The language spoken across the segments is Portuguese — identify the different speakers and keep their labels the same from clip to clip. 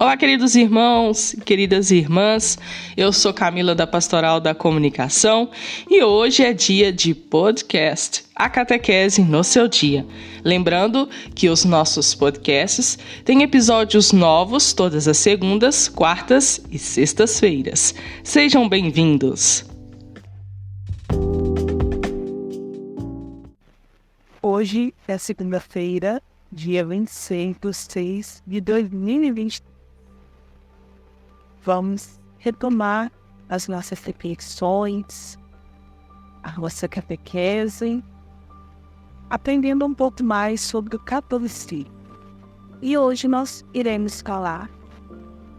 Speaker 1: Olá, queridos irmãos e queridas irmãs, eu sou Camila da Pastoral da Comunicação e hoje é dia de podcast, a catequese no seu dia. Lembrando que os nossos podcasts têm episódios novos todas as segundas, quartas e sextas-feiras. Sejam bem-vindos!
Speaker 2: Hoje é segunda-feira, dia 26/6/2020. Vamos retomar as nossas reflexões, a nossa catequese, aprendendo um pouco mais sobre o catolicismo. E hoje nós iremos falar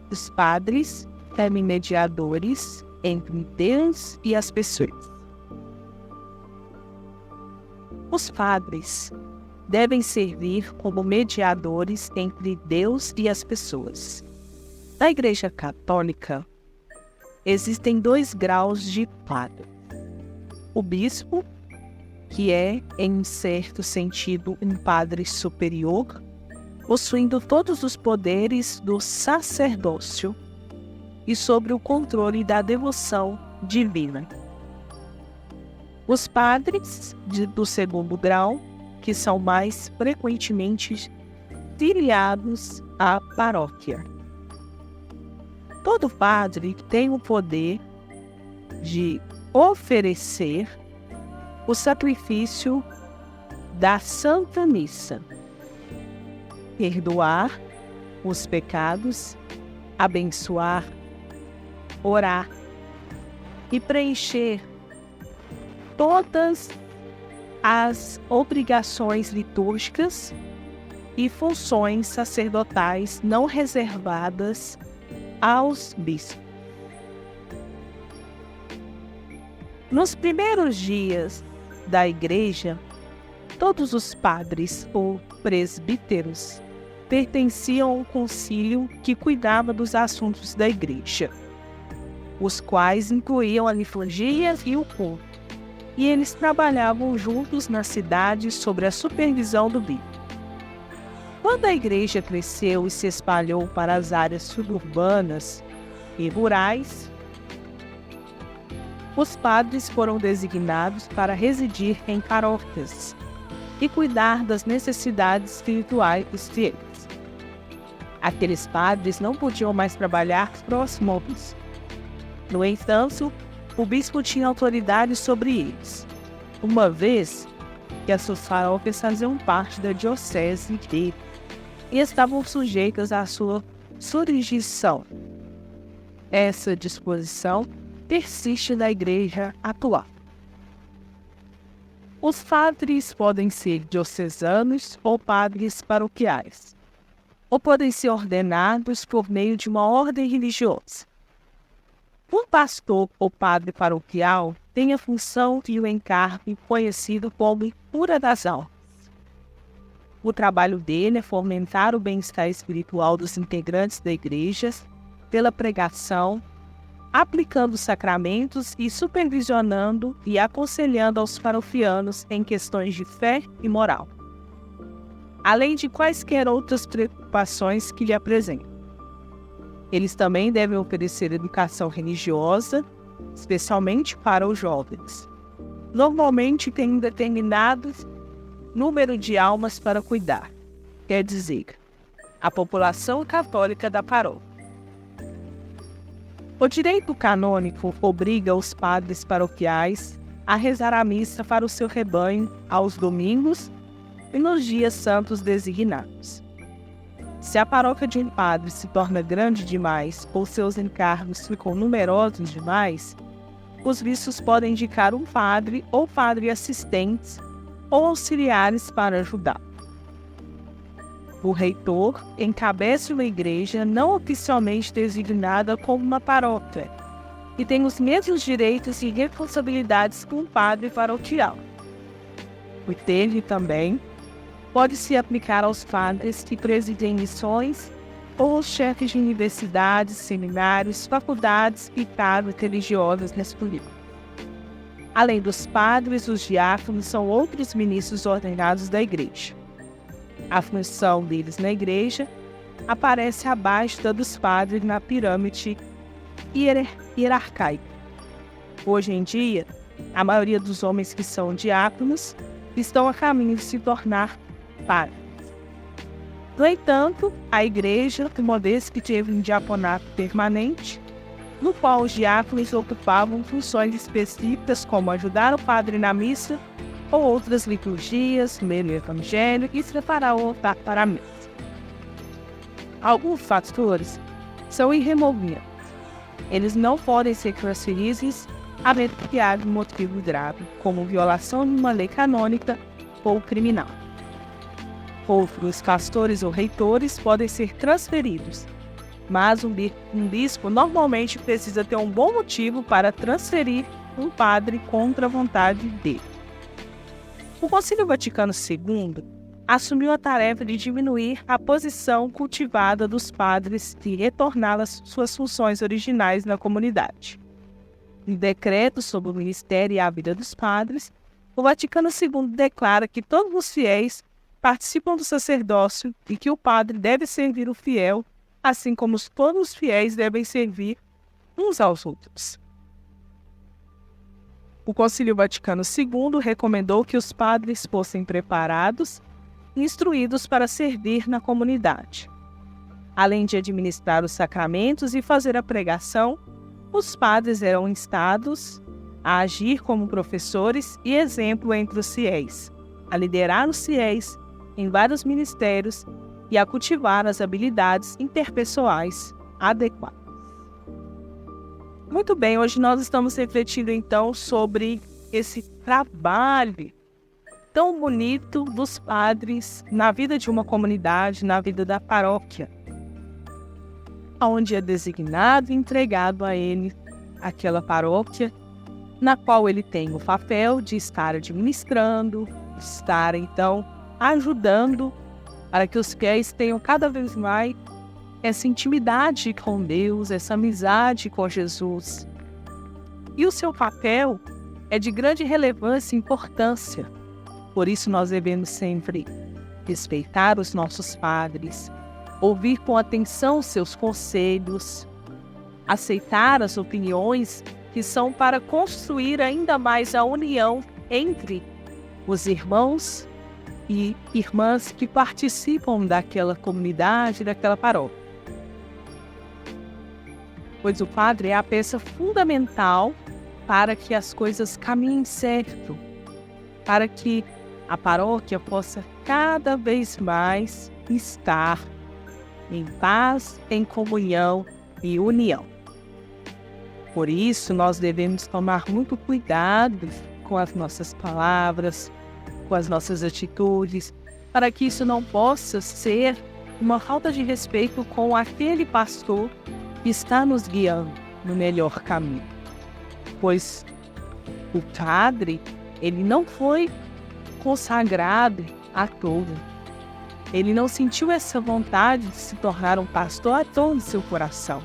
Speaker 2: dos padres como mediadores entre Deus e as pessoas. Os padres devem servir como mediadores entre Deus e as pessoas. Na Igreja Católica, existem 2 graus de padre. O bispo, que é, em um certo sentido, um padre superior, possuindo todos os poderes do sacerdócio e sobre o controle da devoção divina. Os padres do 2º grau, que são mais frequentemente filiados à paróquia. Todo padre tem o poder de oferecer o sacrifício da Santa Missa, perdoar os pecados, abençoar, orar e preencher todas as obrigações litúrgicas e funções sacerdotais não reservadas aos bispos. Nos primeiros dias da Igreja, todos os padres ou presbíteros pertenciam ao concílio que cuidava dos assuntos da Igreja, os quais incluíam a liturgia e o culto, e eles trabalhavam juntos na cidade sob a supervisão do bispo. Quando a Igreja cresceu e se espalhou para as áreas suburbanas e rurais, os padres foram designados para residir em paróquias e cuidar das necessidades espirituais dos fiéis. Aqueles padres não podiam mais trabalhar próximo ao bispo. No entanto, o bispo tinha autoridade sobre eles, uma vez que as suas paróquias faziam parte da diocese dele e estavam sujeitas à sua jurisdição. Essa disposição persiste na Igreja atual. Os padres podem ser diocesanos ou padres paroquiais, ou podem ser ordenados por meio de uma ordem religiosa. Um pastor ou padre paroquial tem a função e o encargo conhecido como cura das almas. O trabalho dele é fomentar o bem-estar espiritual dos integrantes da igreja pela pregação, aplicando sacramentos e supervisionando e aconselhando aos paroquianos em questões de fé e moral, além de quaisquer outras preocupações que lhe apresentam. Eles também devem oferecer educação religiosa, especialmente para os jovens. Normalmente tem um determinado número de almas para cuidar, quer dizer, a população católica da paróquia. O direito canônico obriga os padres paroquiais a rezar a missa para o seu rebanho aos domingos e nos dias santos designados. Se a paróquia de um padre se torna grande demais ou seus encargos ficam numerosos demais, os bispos podem indicar um padre ou padre assistentes ou auxiliares para ajudar. O reitor encabeça uma igreja não oficialmente designada como uma paróquia e tem os mesmos direitos e responsabilidades que um padre paroquial. O termo também pode se aplicar aos padres que presidem missões ou aos chefes de universidades, seminários, faculdades e cargos religiosos disponíveis. Além dos padres, os diáconos são outros ministros ordenados da igreja. A função deles na igreja aparece abaixo da dos padres na pirâmide hierarcaica. Hoje em dia, a maioria dos homens que são diáconos estão a caminho de se tornar padres. No entanto, a igreja, uma vez que teve um diaconato permanente, no qual os diáconos ocupavam funções específicas como ajudar o padre na missa ou outras liturgias, ler o evangelho e preparar o altar para a missa. Alguns fatores são irremovíveis. Eles não podem ser transferidos a menos que haja um motivo grave, como violação de uma lei canônica ou criminal. Outros pastores ou reitores podem ser transferidos, mas um bispo normalmente precisa ter um bom motivo para transferir um padre contra a vontade dele. O Concílio Vaticano II assumiu a tarefa de diminuir a posição cultivada dos padres e retorná-las suas funções originais na comunidade. Em decreto sobre o ministério e a vida dos padres, o Vaticano II declara que todos os fiéis participam do sacerdócio e que o padre deve servir o fiel, assim como todos os fiéis devem servir uns aos outros. O Concílio Vaticano II recomendou que os padres fossem preparados e instruídos para servir na comunidade. Além de administrar os sacramentos e fazer a pregação, os padres eram instados a agir como professores e exemplo entre os fiéis, a liderar os fiéis em vários ministérios e a cultivar as habilidades interpessoais adequadas. Muito bem, hoje nós estamos refletindo então sobre esse trabalho tão bonito dos padres na vida de uma comunidade, na vida da paróquia, onde é designado e entregado a ele aquela paróquia, na qual ele tem o papel de estar administrando, estar então ajudando para que os fiéis tenham cada vez mais essa intimidade com Deus, essa amizade com Jesus. E o seu papel é de grande relevância e importância. Por isso nós devemos sempre respeitar os nossos padres, ouvir com atenção seus conselhos, aceitar as opiniões que são para construir ainda mais a união entre os irmãos e irmãs que participam daquela comunidade, daquela paróquia. Pois o padre é a peça fundamental para que as coisas caminhem certo, para que a paróquia possa cada vez mais estar em paz, em comunhão e união. Por isso, nós devemos tomar muito cuidado com as nossas palavras, com as nossas atitudes, para que isso não possa ser uma falta de respeito com aquele pastor que está nos guiando no melhor caminho. Pois o padre, ele não foi consagrado à toa. Ele não sentiu essa vontade de se tornar um pastor à toa em seu coração.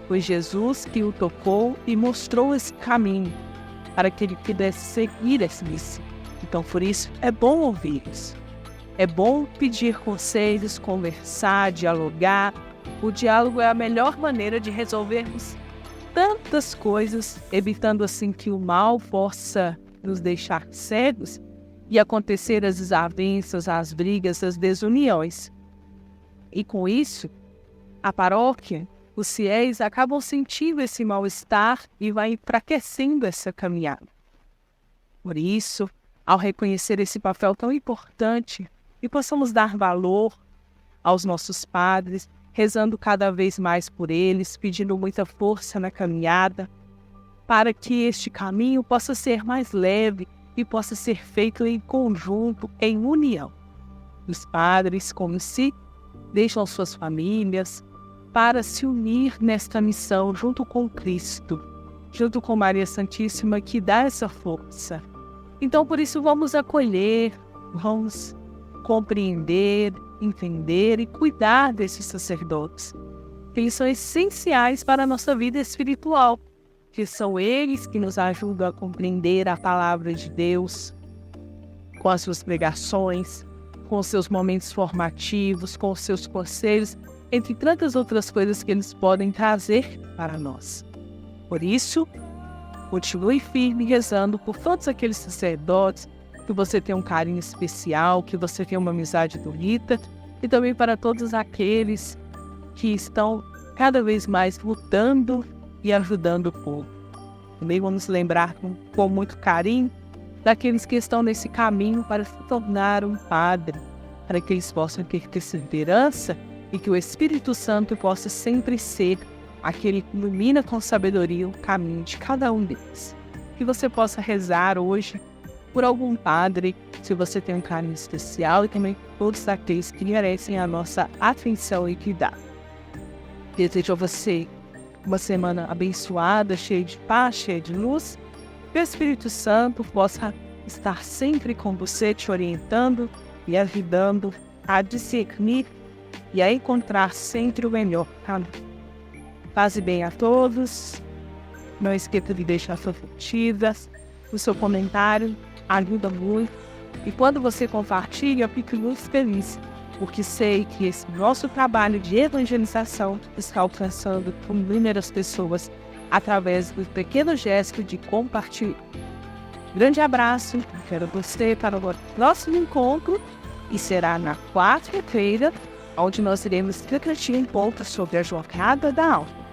Speaker 2: Foi Jesus que o tocou e mostrou esse caminho para que ele pudesse seguir esse missão. Então, por isso, é bom ouvi-los. É bom pedir conselhos, conversar, dialogar. O diálogo é a melhor maneira de resolvermos tantas coisas, evitando assim que o mal possa nos deixar cegos e acontecer as desavenças, as brigas, as desuniões. E com isso, a paróquia, os fiéis acabam sentindo esse mal-estar e vai enfraquecendo essa caminhada. Por isso, ao reconhecer esse papel tão importante, e possamos dar valor aos nossos padres, rezando cada vez mais por eles, pedindo muita força na caminhada, para que este caminho possa ser mais leve e possa ser feito em conjunto, em união. Os padres, como se deixam suas famílias para se unir nesta missão junto com Cristo, junto com Maria Santíssima, que dá essa força. Então, por isso, vamos acolher, vamos compreender, entender e cuidar desses sacerdotes. Eles são essenciais para a nossa vida espiritual, que são eles que nos ajudam a compreender a palavra de Deus, com as suas pregações, com os seus momentos formativos, com os seus conselhos, entre tantas outras coisas que eles podem trazer para nós. Por isso, continue firme rezando por todos aqueles sacerdotes, que você tenha um carinho especial, que você tenha uma amizade bonita, e também para todos aqueles que estão cada vez mais lutando e ajudando o povo. Também vamos lembrar com muito carinho daqueles que estão nesse caminho para se tornar um padre, para que eles possam ter perseverança e que o Espírito Santo possa sempre ser aquele que ilumina com sabedoria o caminho de cada um deles. Que você possa rezar hoje por algum padre, se você tem um carinho especial, e também por todos aqueles que merecem a nossa atenção e cuidado. Desejo a você uma semana abençoada, cheia de paz, cheia de luz. Que o Espírito Santo possa estar sempre com você, te orientando e ajudando a discernir e a encontrar sempre o melhor caminho. Paz e bem a todos. Não esqueça de deixar suas curtidas, o seu comentário ajuda muito. E quando você compartilha, eu fico muito feliz, porque sei que esse nosso trabalho de evangelização está alcançando inúmeras pessoas através do pequeno gesto de compartilhar. Grande abraço, quero você para o próximo encontro, e será na quarta-feira, onde nós iremos refletir um pouco sobre a jornada da alma.